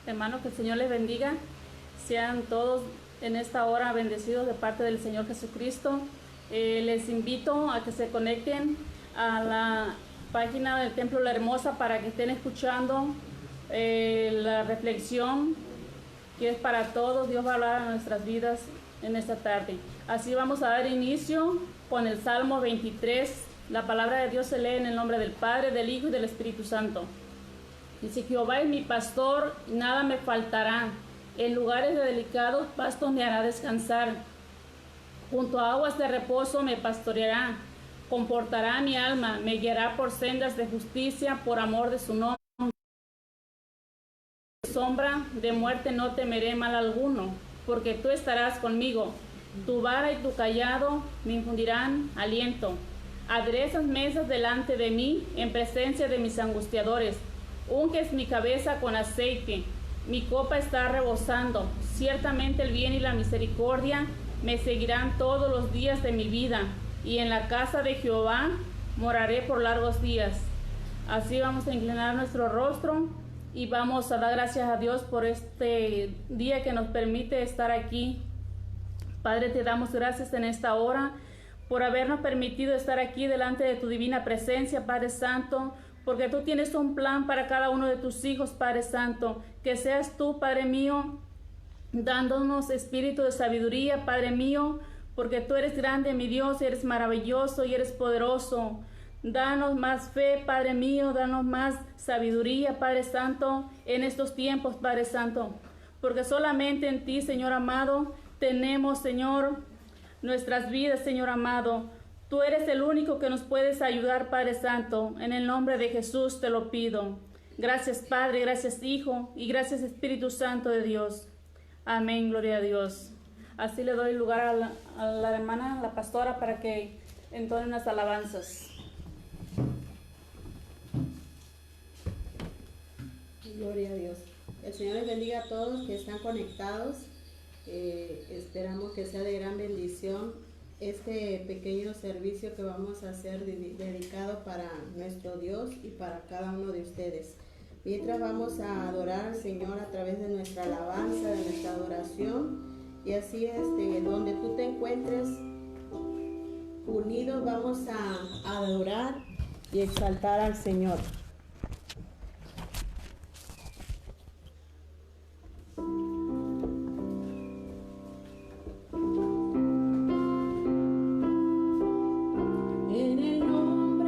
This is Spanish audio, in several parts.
Hermanos, que el Señor les bendiga. Sean todos en esta hora bendecidos de parte del Señor Jesucristo. Les invito a que se conecten a la página del Templo La Hermosa para que estén escuchando la reflexión que es para todos. Dios va a hablar a nuestras vidas en esta tarde. Así vamos a dar inicio con el Salmo 23. La palabra de Dios se lee en el nombre del Padre, del Hijo y del Espíritu Santo. Dice: Jehová es mi pastor, nada me faltará. En lugares de delicados pastos me hará descansar. Junto a aguas de reposo me pastoreará. Confortará mi alma, me guiará por sendas de justicia, por amor de su nombre. Sombra de muerte no temeré mal alguno, porque tú estarás conmigo. Tu vara y tu callado me infundirán aliento. Aderezas mesas delante de mí, en presencia de mis angustiadores. Unges mi cabeza con aceite, mi copa está rebosando. Ciertamente el bien y la misericordia me seguirán todos los días de mi vida, y en la casa de Jehová moraré por largos días. Así vamos a inclinar nuestro rostro y vamos a dar gracias a Dios por este día que nos permite estar aquí. Padre, te damos gracias en esta hora por habernos permitido estar aquí delante de tu divina presencia, Padre Santo, porque tú tienes un plan para cada uno de tus hijos, Padre Santo. Que seas tú, Padre mío, dándonos espíritu de sabiduría, Padre mío, porque tú eres grande, mi Dios, eres maravilloso y eres poderoso. Danos más fe, Padre mío, danos más sabiduría, Padre Santo, en estos tiempos, Padre Santo, porque solamente en ti, Señor amado, tenemos, Señor, nuestras vidas, Señor amado. Tú eres el único que nos puedes ayudar, Padre Santo. En el nombre de Jesús te lo pido. Gracias, Padre, gracias, Hijo, y gracias, Espíritu Santo de Dios. Amén, gloria a Dios. Así le doy lugar a la hermana, la pastora, para que entonen las alabanzas. Gloria a Dios. El Señor les bendiga a todos que están conectados. Esperamos que sea de gran bendición este pequeño servicio que vamos a hacer dedicado para nuestro Dios y para cada uno de ustedes. Mientras vamos a adorar al Señor a través de nuestra alabanza, de nuestra adoración, y así donde tú te encuentres unidos vamos a adorar y exaltar al Señor. En el nombre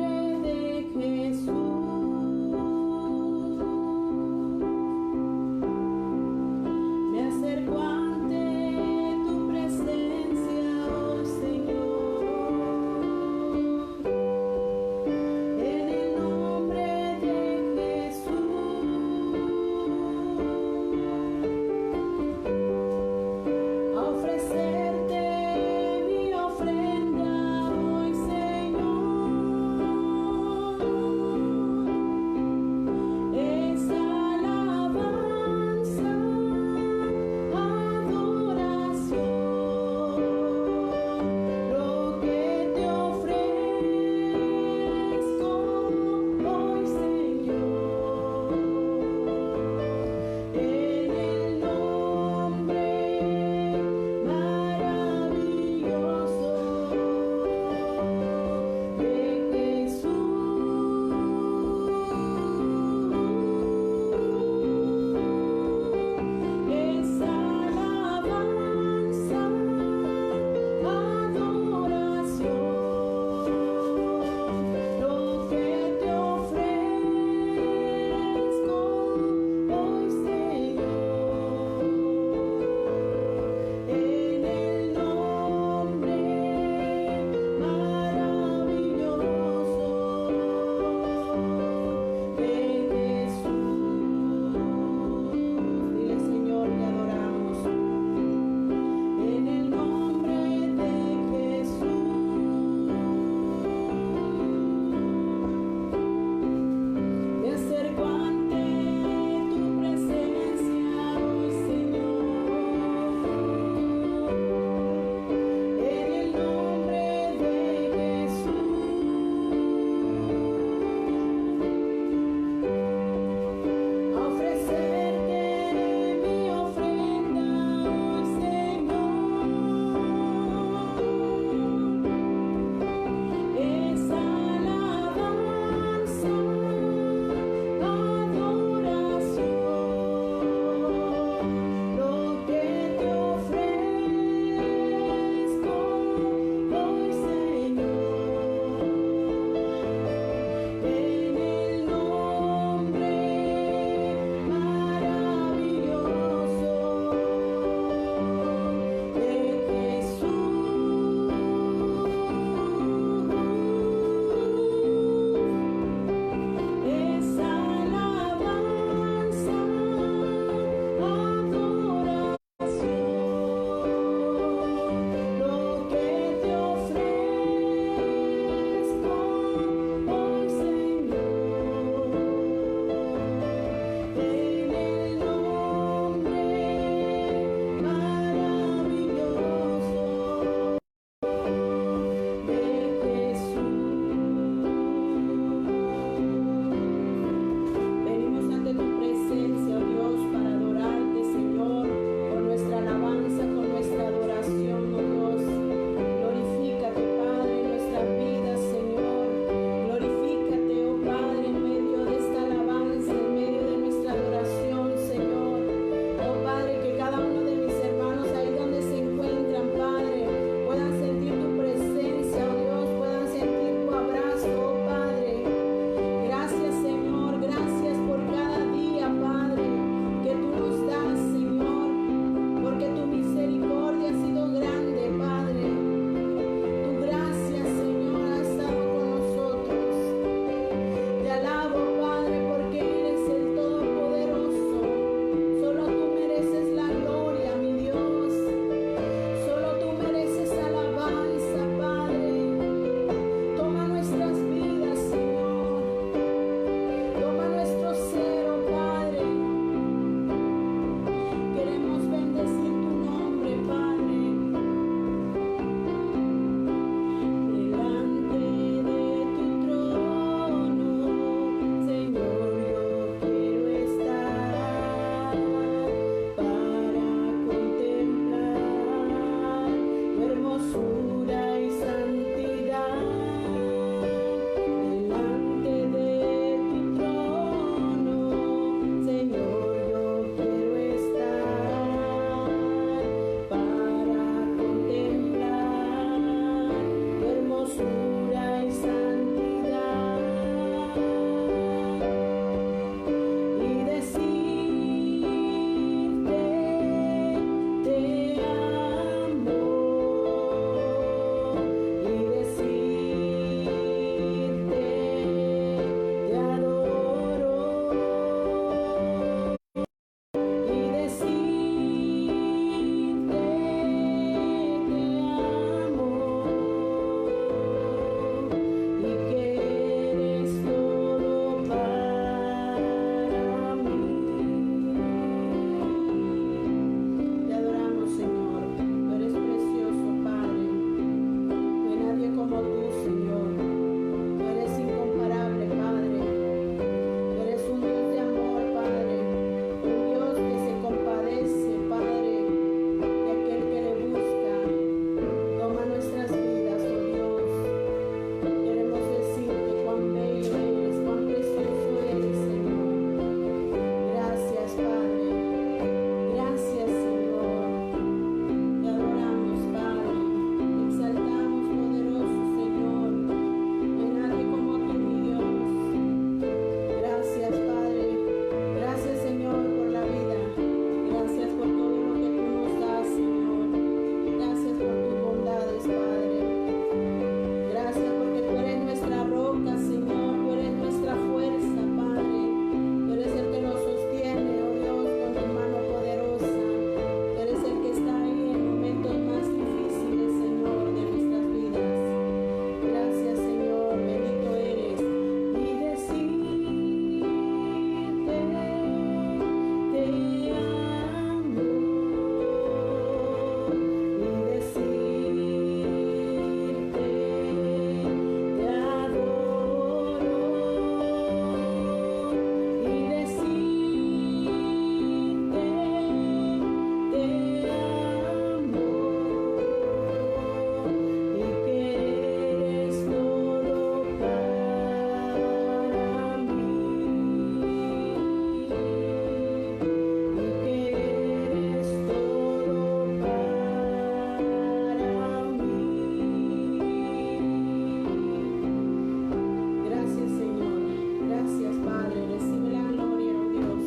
Padre. Recibe la gloria, oh Dios.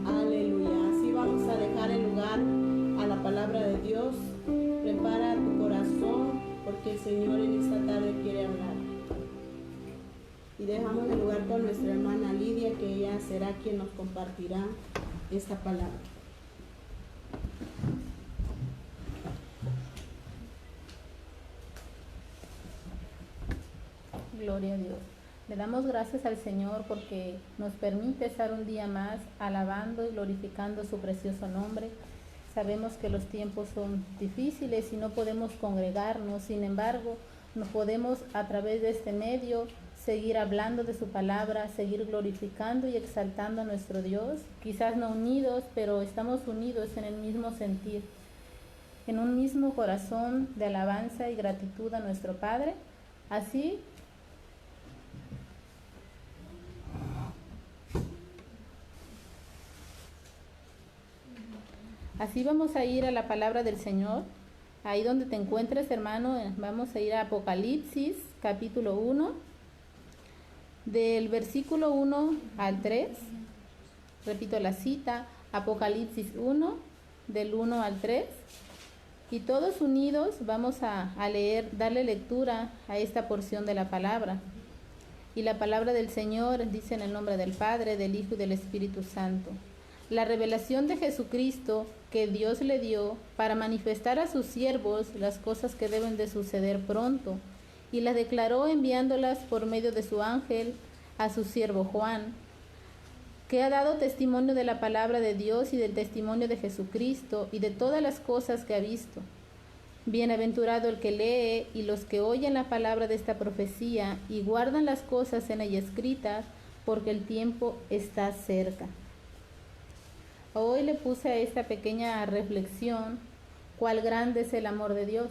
Aleluya. Así vamos a dejar el lugar a la palabra de Dios. Prepara tu corazón porque el Señor en esta tarde quiere hablar. Y dejamos el lugar con nuestra hermana Lidia, que ella será quien nos compartirá esta palabra. Gloria a Dios. Le damos gracias al Señor porque nos permite estar un día más alabando y glorificando su precioso nombre. Sabemos que los tiempos son difíciles y no podemos congregarnos, sin embargo, nos podemos a través de este medio seguir hablando de su palabra, seguir glorificando y exaltando a nuestro Dios. Quizás no unidos, pero estamos unidos en el mismo sentir, en un mismo corazón de alabanza y gratitud a nuestro Padre. Así vamos a ir a la palabra del Señor. Ahí donde te encuentres, hermano, vamos a ir a Apocalipsis, capítulo 1, del versículo 1 al 3. Repito la cita, Apocalipsis 1, del 1 al 3. Y todos unidos vamos a leer, darle lectura a esta porción de la palabra. Y la palabra del Señor dice en el nombre del Padre, del Hijo y del Espíritu Santo. La revelación de Jesucristo que Dios le dio para manifestar a sus siervos las cosas que deben de suceder pronto, y las declaró enviándolas por medio de su ángel a su siervo Juan, que ha dado testimonio de la palabra de Dios y del testimonio de Jesucristo y de todas las cosas que ha visto. Bienaventurado el que lee y los que oyen la palabra de esta profecía y guardan las cosas en ella escritas, porque el tiempo está cerca. Hoy le puse a esta pequeña reflexión, cuál grande es el amor de Dios.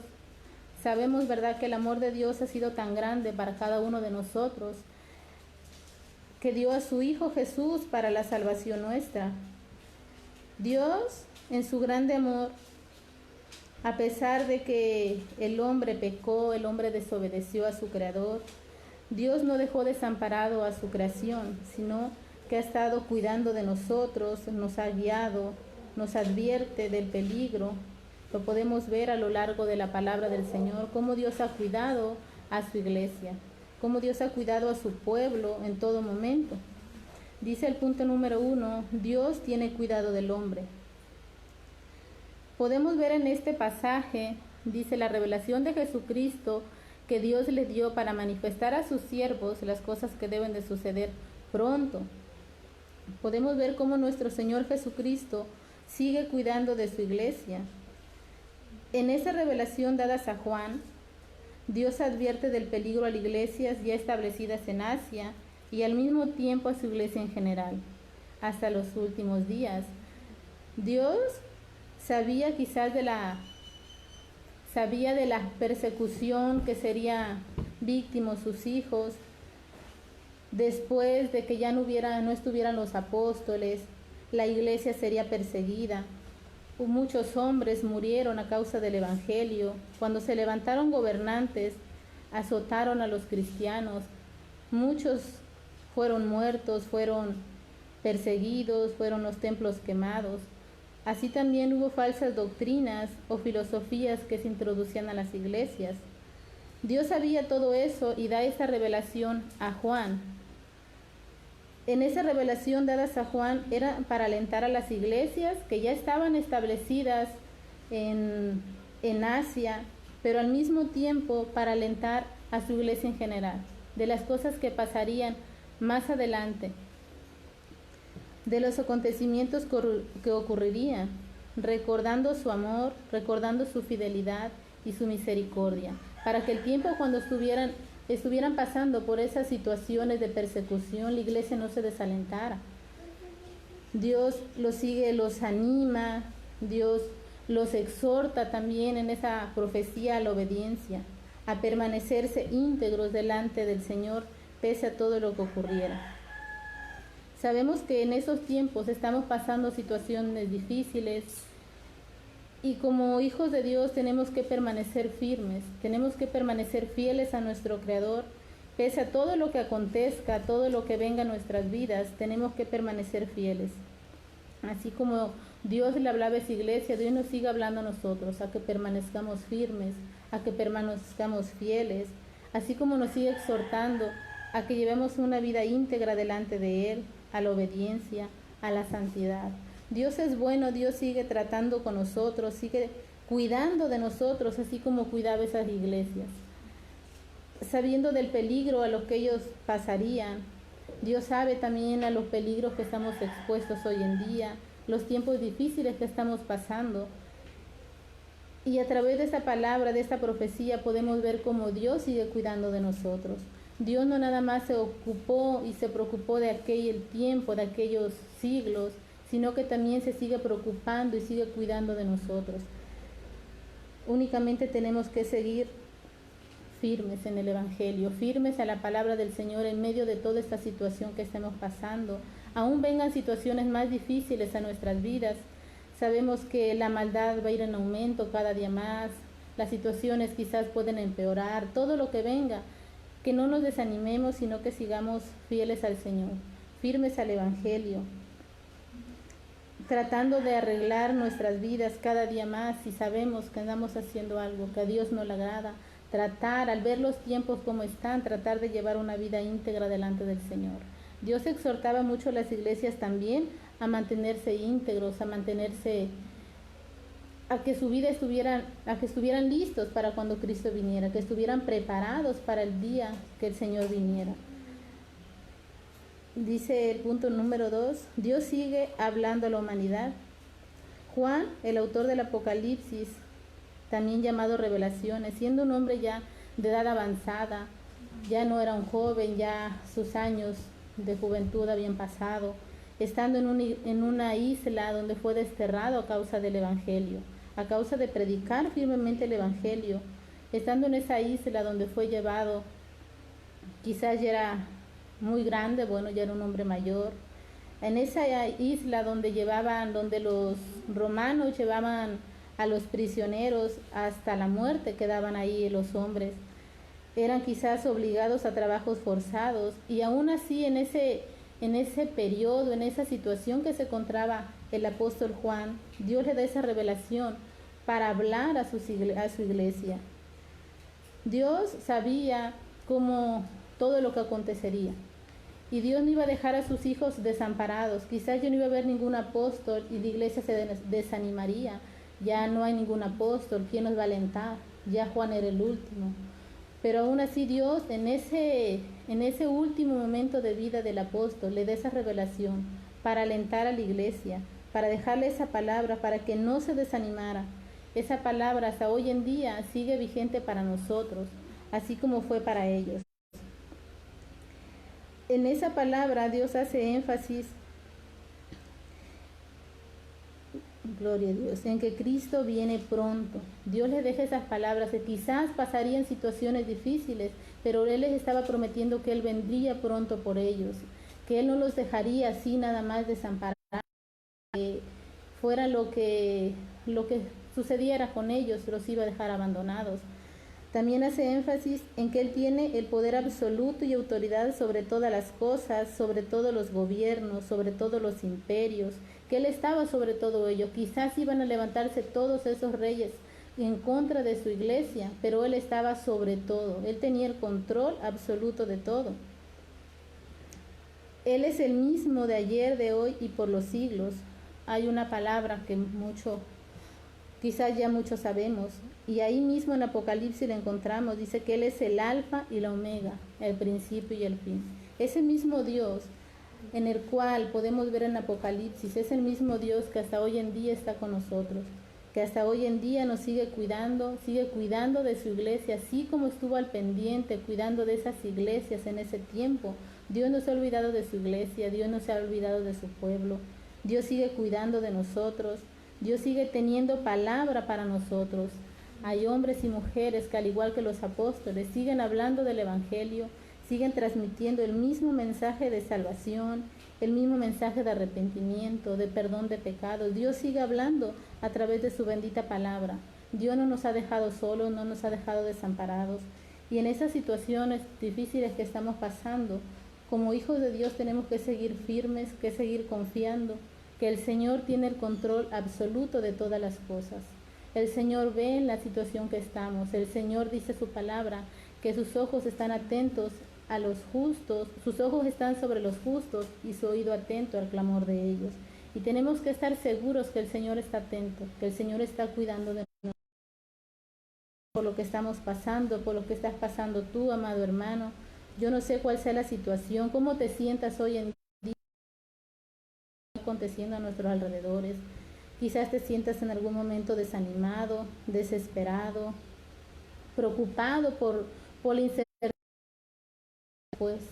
Sabemos, ¿verdad?, que el amor de Dios ha sido tan grande para cada uno de nosotros, que dio a su Hijo Jesús para la salvación nuestra. Dios, en su grande amor, a pesar de que el hombre pecó, el hombre desobedeció a su Creador, Dios no dejó desamparado a su creación, sino que ha estado cuidando de nosotros, nos ha guiado, nos advierte del peligro. Lo podemos ver a lo largo de la palabra del Señor, cómo Dios ha cuidado a su iglesia, cómo Dios ha cuidado a su pueblo en todo momento. Dice el punto número 1, Dios tiene cuidado del hombre. Podemos ver en este pasaje, dice la revelación de Jesucristo que Dios le dio para manifestar a sus siervos las cosas que deben de suceder pronto. Podemos ver cómo nuestro Señor Jesucristo sigue cuidando de su iglesia. En esa revelación dadas a Juan, Dios advierte del peligro a las iglesias ya establecidas en Asia y al mismo tiempo a su iglesia en general, hasta los últimos días. Dios sabía quizás de la persecución que sería víctima sus hijos, después de que ya no estuvieran los apóstoles, la iglesia sería perseguida. Muchos hombres murieron a causa del evangelio. Cuando se levantaron gobernantes, azotaron a los cristianos. Muchos fueron muertos, fueron perseguidos, fueron los templos quemados. Así también hubo falsas doctrinas o filosofías que se introducían a las iglesias. Dios sabía todo eso y da esa revelación a Juan. En esa revelación dadas a Juan era para alentar a las iglesias que ya estaban establecidas en Asia, pero al mismo tiempo para alentar a su iglesia en general, de las cosas que pasarían más adelante, de los acontecimientos que ocurrirían, recordando su amor, recordando su fidelidad y su misericordia, para que el tiempo cuando estuvieran pasando por esas situaciones de persecución, la iglesia no se desalentara. Dios los sigue, los anima, Dios los exhorta también en esa profecía a la obediencia, a permanecerse íntegros delante del Señor pese a todo lo que ocurriera. Sabemos que en esos tiempos estamos pasando situaciones difíciles y como hijos de Dios tenemos que permanecer firmes, tenemos que permanecer fieles a nuestro Creador Pese a todo lo que acontezca, todo lo que venga a nuestras vidas, tenemos que permanecer fieles. Así como Dios le hablaba a esa iglesia, Dios nos sigue hablando a nosotros, a que permanezcamos firmes, a que permanezcamos fieles, así como nos sigue exhortando a que llevemos una vida íntegra delante de Él, a la obediencia, a la santidad. Dios es bueno, Dios sigue tratando con nosotros, sigue cuidando de nosotros, así como cuidaba esas iglesias. Sabiendo del peligro a lo que ellos pasarían, Dios sabe también a los peligros que estamos expuestos hoy en día, los tiempos difíciles que estamos pasando. Y a través de esta palabra, de esta profecía, podemos ver cómo Dios sigue cuidando de nosotros. Dios no nada más se ocupó y se preocupó de aquel tiempo, de aquellos siglos, sino que también se sigue preocupando y sigue cuidando de nosotros. Únicamente tenemos que seguir firmes en el Evangelio, firmes a la palabra del Señor en medio de toda esta situación que estamos pasando. Aún vengan situaciones más difíciles a nuestras vidas, sabemos que la maldad va a ir en aumento cada día más, las situaciones quizás pueden empeorar, todo lo que venga, que no nos desanimemos, sino que sigamos fieles al Señor, firmes al Evangelio, tratando de arreglar nuestras vidas cada día más si sabemos que andamos haciendo algo que a Dios no le agrada. Tratar, al ver los tiempos como están, tratar de llevar una vida íntegra delante del Señor. Dios exhortaba mucho a las iglesias también a mantenerse íntegros, a que su vida estuvieran listos para cuando Cristo viniera, que estuvieran preparados para el día que el Señor viniera. Dice el punto número 2, Dios sigue hablando a la humanidad. Juan, el autor del Apocalipsis, también llamado Revelaciones, siendo un hombre ya de edad avanzada, ya no era un joven, ya sus años de juventud habían pasado, estando en una isla donde fue desterrado a causa del Evangelio, a causa de predicar firmemente el Evangelio, estando en esa isla donde fue llevado, quizás ya era muy grande, bueno, ya era un hombre mayor, en esa isla donde los romanos llevaban a los prisioneros hasta la muerte, quedaban ahí los hombres, eran quizás obligados a trabajos forzados, y aún así en ese periodo, en esa situación que se encontraba el apóstol Juan, Dios le da esa revelación para hablar a su iglesia. Dios sabía cómo todo lo que acontecería, y Dios no iba a dejar a sus hijos desamparados. Quizás ya no iba a haber ningún apóstol y la iglesia se desanimaría. Ya no hay ningún apóstol, ¿quién nos va a alentar? Ya Juan era el último. Pero aún así Dios en ese último momento de vida del apóstol le da esa revelación para alentar a la iglesia, para dejarle esa palabra, para que no se desanimara. Esa palabra hasta hoy en día sigue vigente para nosotros, así como fue para ellos. En esa palabra Dios hace énfasis, gloria a Dios, en que Cristo viene pronto. Dios les deja esas palabras que quizás pasarían situaciones difíciles, pero Él les estaba prometiendo que Él vendría pronto por ellos, que Él no los dejaría así nada más desamparados, que fuera lo que sucediera con ellos, los iba a dejar abandonados. También hace énfasis en que Él tiene el poder absoluto y autoridad sobre todas las cosas, sobre todos los gobiernos, sobre todos los imperios, que Él estaba sobre todo ello. Quizás iban a levantarse todos esos reyes en contra de su iglesia, pero Él estaba sobre todo. Él tenía el control absoluto de todo. Él es el mismo de ayer, de hoy y por los siglos. Hay una palabra que quizás ya muchos sabemos, y ahí mismo en Apocalipsis la encontramos, dice que Él es el alfa y la omega, el principio y el fin. Ese mismo Dios en el cual podemos ver en Apocalipsis, es el mismo Dios que hasta hoy en día está con nosotros, que hasta hoy en día nos sigue cuidando de su iglesia, así como estuvo al pendiente cuidando de esas iglesias en ese tiempo. Dios no se ha olvidado de su iglesia, Dios no se ha olvidado de su pueblo, Dios sigue cuidando de nosotros, Dios sigue teniendo palabra para nosotros. Hay hombres y mujeres que, al igual que los apóstoles, siguen hablando del Evangelio, siguen transmitiendo el mismo mensaje de salvación, el mismo mensaje de arrepentimiento, de perdón de pecados. Dios sigue hablando a través de su bendita palabra. Dios no nos ha dejado solos, no nos ha dejado desamparados. Y en esas situaciones difíciles que estamos pasando, como hijos de Dios tenemos que seguir firmes, que seguir confiando, que el Señor tiene el control absoluto de todas las cosas. El Señor ve en la situación que estamos. El Señor dice su palabra, que sus ojos están atentos a los justos, sus ojos están sobre los justos y su oído atento al clamor de ellos. Y tenemos que estar seguros que el Señor está atento, que el Señor está cuidando de nosotros, por lo que estamos pasando, por lo que estás pasando tú, amado hermano. Yo no sé cuál sea la situación, cómo te sientas hoy en día aconteciendo a nuestros alrededores. Quizás te sientas en algún momento desanimado, desesperado, preocupado por la incertidumbre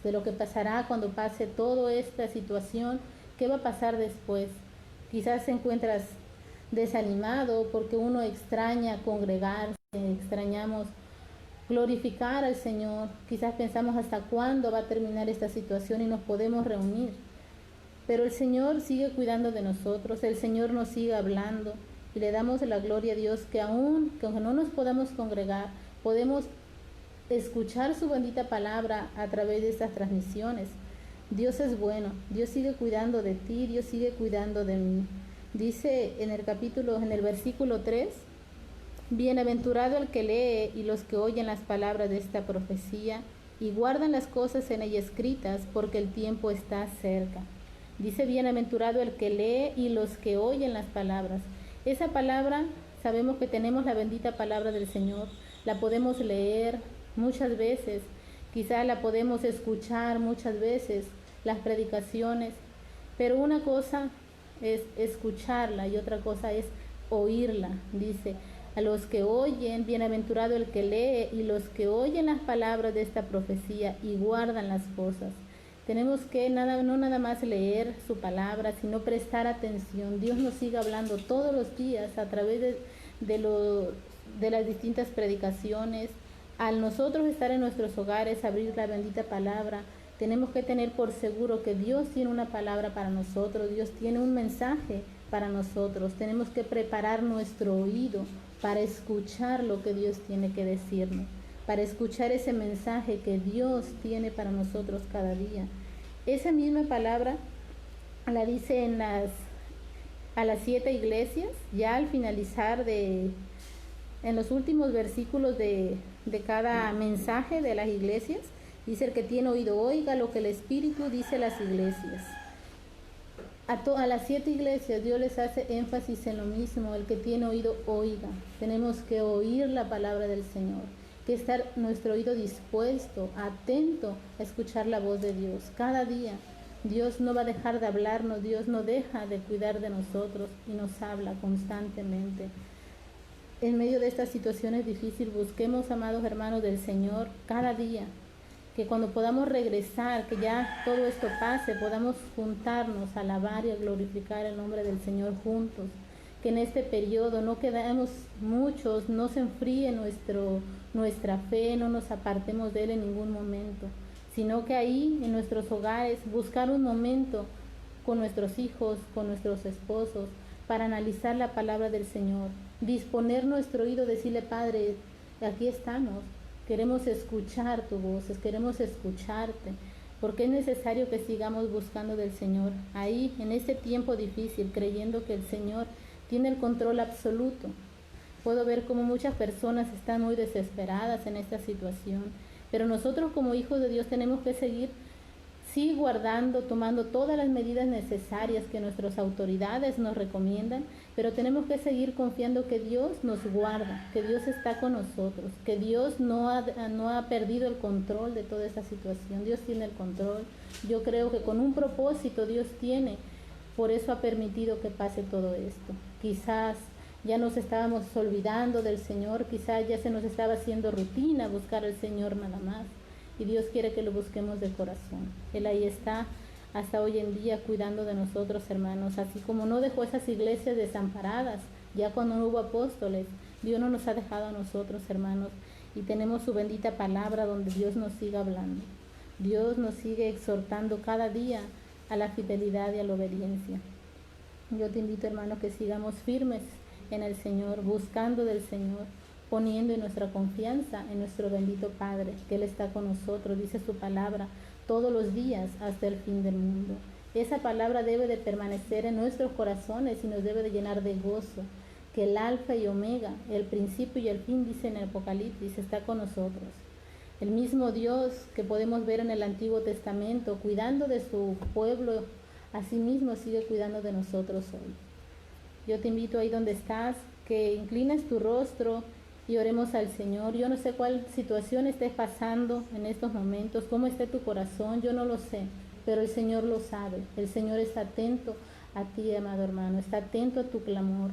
de lo que pasará cuando pase toda esta situación. ¿Qué va a pasar después? Quizás te encuentras desanimado porque uno extraña congregarse, extrañamos glorificar al Señor. Quizás pensamos hasta cuándo va a terminar esta situación y nos podemos reunir. Pero el Señor sigue cuidando de nosotros, el Señor nos sigue hablando y le damos la gloria a Dios que aunque no nos podamos congregar, podemos escuchar su bendita palabra a través de estas transmisiones. Dios es bueno, Dios sigue cuidando de ti, Dios sigue cuidando de mí. Dice en el versículo 3, bienaventurado el que lee y los que oyen las palabras de esta profecía y guardan las cosas en ella escritas, porque el tiempo está cerca. Dice bienaventurado el que lee y los que oyen las palabras. Esa palabra, sabemos que tenemos la bendita palabra del Señor, la podemos leer muchas veces, quizá la podemos escuchar muchas veces, las predicaciones, pero una cosa es escucharla y otra cosa es oírla. Dice, a los que oyen, bienaventurado el que lee y los que oyen las palabras de esta profecía y guardan las cosas. Tenemos que no nada más leer su palabra, sino prestar atención. Dios nos sigue hablando todos los días a través de las distintas predicaciones. Al nosotros estar en nuestros hogares, abrir la bendita palabra, tenemos que tener por seguro que Dios tiene una palabra para nosotros, Dios tiene un mensaje para nosotros. Tenemos que preparar nuestro oído para escuchar lo que Dios tiene que decirnos, para escuchar ese mensaje que Dios tiene para nosotros cada día. Esa misma palabra la dice a las 7 iglesias, ya al finalizar en los últimos versículos de cada mensaje de las iglesias. Dice, el que tiene oído oiga lo que el Espíritu dice a las iglesias. A las 7 iglesias Dios les hace énfasis en lo mismo, el que tiene oído oiga. Tenemos que oír la palabra del Señor, que estar nuestro oído dispuesto, atento a escuchar la voz de Dios. Cada día Dios no va a dejar de hablarnos, Dios no deja de cuidar de nosotros y nos habla constantemente. En medio de estas situaciones difíciles, busquemos, amados hermanos del Señor, cada día, que cuando podamos regresar, que ya todo esto pase, podamos juntarnos, a alabar y a glorificar el nombre del Señor juntos. Que en este periodo no quedemos muchos, no se enfríe nuestra fe, no nos apartemos de Él en ningún momento, sino que ahí en nuestros hogares buscar un momento con nuestros hijos, con nuestros esposos, para analizar la palabra del Señor, disponer nuestro oído, decirle, Padre, aquí estamos, queremos escuchar tu voz, queremos escucharte, porque es necesario que sigamos buscando del Señor, ahí en este tiempo difícil, creyendo que el Señor tiene el control absoluto. Puedo ver cómo muchas personas están muy desesperadas en esta situación, pero nosotros como hijos de Dios tenemos que seguir guardando, tomando todas las medidas necesarias que nuestras autoridades nos recomiendan, pero tenemos que seguir confiando que Dios nos guarda, que Dios está con nosotros, que Dios no ha perdido el control de toda esta situación. Dios tiene el control. Yo creo que con un propósito Dios tiene, por eso ha permitido que pase todo esto. Quizás ya nos estábamos olvidando del Señor, quizás ya se nos estaba haciendo rutina buscar al Señor nada más. Y Dios quiere que lo busquemos de corazón. Él ahí está hasta hoy en día cuidando de nosotros, hermanos. Así como no dejó esas iglesias desamparadas, ya cuando no hubo apóstoles, Dios no nos ha dejado a nosotros, hermanos. Y tenemos su bendita palabra donde Dios nos sigue hablando. Dios nos sigue exhortando cada día a la fidelidad y a la obediencia. Yo te invito, hermano, que sigamos firmes en el Señor, buscando del Señor, poniendo nuestra confianza en nuestro bendito Padre, que Él está con nosotros, dice su palabra, todos los días hasta el fin del mundo. Esa palabra debe de permanecer en nuestros corazones y nos debe de llenar de gozo, que el alfa y omega, el principio y el fin, dice en el Apocalipsis, está con nosotros. El mismo Dios que podemos ver en el Antiguo Testamento, cuidando de su pueblo, asimismo sigue cuidando de nosotros hoy. Yo te invito ahí donde estás, que inclines tu rostro y oremos al Señor. Yo no sé cuál situación estés pasando en estos momentos, cómo esté tu corazón, yo no lo sé, pero el Señor lo sabe. El Señor está atento a ti, amado hermano, está atento a tu clamor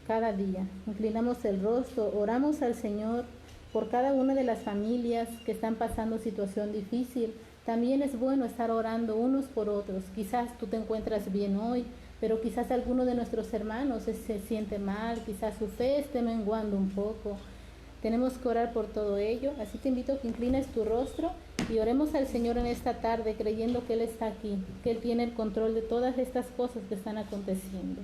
cada día. Inclinamos el rostro, oramos al Señor por cada una de las familias que están pasando situación difícil. También es bueno estar orando unos por otros. Quizás tú te encuentras bien hoy, pero quizás alguno de nuestros hermanos se siente mal, quizás su fe esté menguando un poco. Tenemos que orar por todo ello, así te invito a que inclines tu rostro y oremos al Señor en esta tarde, creyendo que Él está aquí, que Él tiene el control de todas estas cosas que están aconteciendo.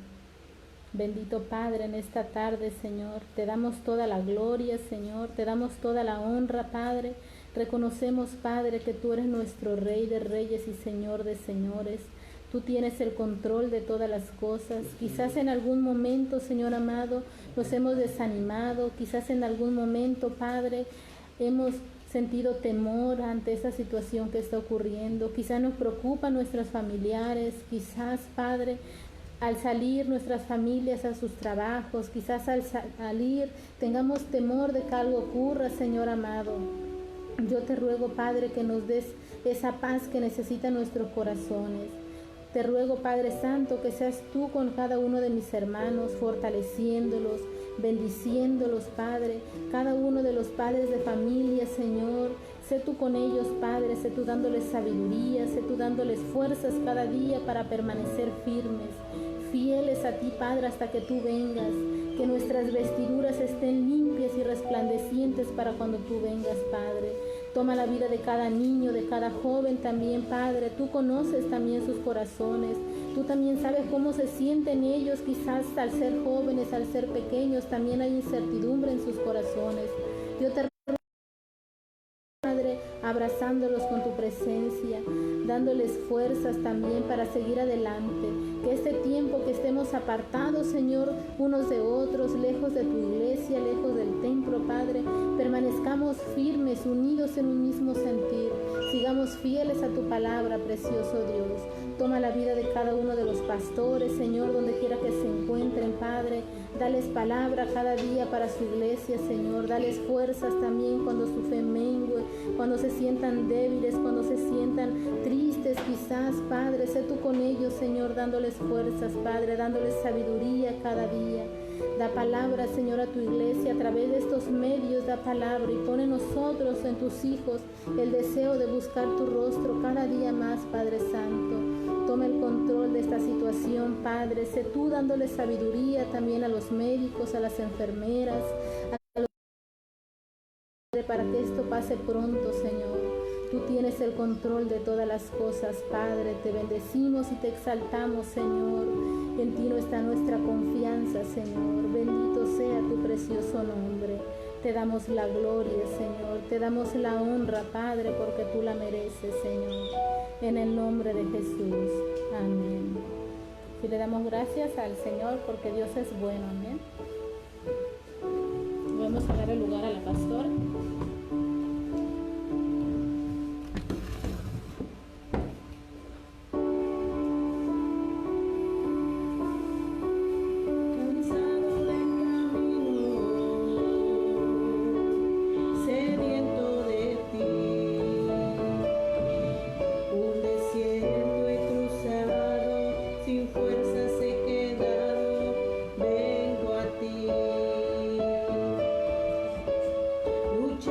Bendito Padre, en esta tarde, Señor, te damos toda la gloria, Señor, te damos toda la honra, Padre. Reconocemos, Padre, que tú eres nuestro Rey de reyes y Señor de señores. Tú tienes el control de todas las cosas. Quizás en algún momento, Señor amado, nos hemos desanimado. Quizás en algún momento, Padre, hemos sentido temor ante esa situación que está ocurriendo. Quizás nos preocupan nuestros familiares. Quizás, Padre, al salir nuestras familias a sus trabajos, quizás al salir tengamos temor de que algo ocurra, Señor amado. Yo te ruego, Padre, que nos des esa paz que necesitan nuestros corazones. Te ruego, Padre Santo, que seas tú con cada uno de mis hermanos, fortaleciéndolos, bendiciéndolos, Padre. Cada uno de los padres de familia, Señor, sé tú con ellos, Padre, sé tú dándoles sabiduría, sé tú dándoles fuerzas cada día para permanecer firmes, fieles a ti, Padre, hasta que tú vengas. Que nuestras vestiduras estén limpias y resplandecientes para cuando tú vengas, Padre. Toma la vida de cada niño, de cada joven también, Padre. Tú conoces también sus corazones. Tú también sabes cómo se sienten ellos, quizás al ser jóvenes, al ser pequeños, también hay incertidumbre en sus corazones. Yo te ruego, Padre, abrazándolos con tu presencia, dándoles fuerzas también para seguir adelante. Que este tiempo que estemos apartados, Señor, unos de otros, lejos de tu iglesia, lejos del templo, Padre, permanezcamos firmes, unidos en un mismo sentir. Sigamos fieles a tu palabra, precioso Dios. Toma la vida de cada uno de los pastores, Señor, donde quiera que se encuentren, Padre. Dales palabra cada día para su iglesia, Señor. Dales fuerzas también cuando su fe mengue, cuando se sientan débiles, cuando se sientan tristes, quizás, Padre. Sé tú con ellos, Señor, dándoles fuerzas, Padre, dándoles sabiduría cada día. Da palabra, Señor, a tu iglesia a través de estos medios, da palabra y pone en nosotros, en tus hijos, el deseo de buscar tu rostro cada día más, Padre Santo. Toma el control de esta situación, Padre. Sé tú dándole sabiduría también a los médicos, a las enfermeras, a los padres, para que esto pase pronto, Señor. Tú tienes el control de todas las cosas, Padre. Te bendecimos y te exaltamos, Señor. En ti no está nuestra confianza, Señor. Bendito sea tu precioso nombre. Te damos la gloria, Señor. Te damos la honra, Padre, porque tú la mereces, Señor. En el nombre de Jesús. Amén. Y le damos gracias al Señor porque Dios es bueno. Amén. Vamos a dar el lugar a la pastora. Lucha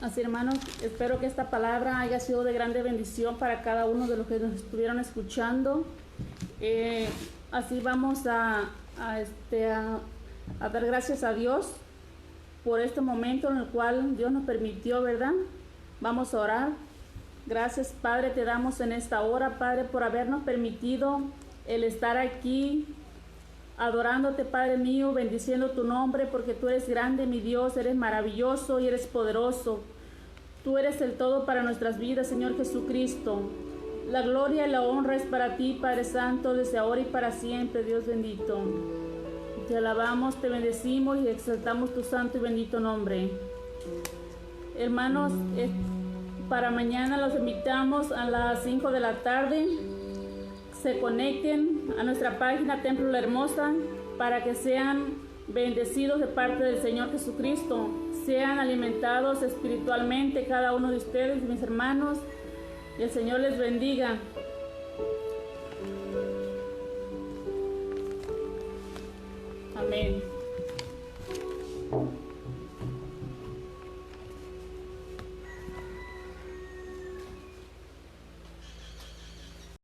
Así, hermanos, espero que esta palabra haya sido de grande bendición para cada uno de los que nos estuvieron escuchando. Así vamos a dar gracias a Dios por este momento en el cual Dios nos permitió, ¿verdad? Vamos a orar. Gracias, Padre, te damos en esta hora, Padre, por habernos permitido el estar aquí, adorándote, Padre mío, bendiciendo tu nombre, porque tú eres grande, mi Dios, eres maravilloso y eres poderoso. Tú eres el todo para nuestras vidas, Señor Jesucristo. La gloria y la honra es para ti, Padre Santo, desde ahora y para siempre, Dios bendito. Te alabamos, te bendecimos y exaltamos tu santo y bendito nombre. Hermanos, para mañana los invitamos a las 5 de la tarde. Se conecten a nuestra página Templo La Hermosa para que sean bendecidos de parte del Señor Jesucristo. Sean alimentados espiritualmente cada uno de ustedes, mis hermanos. Y el Señor les bendiga. Amén.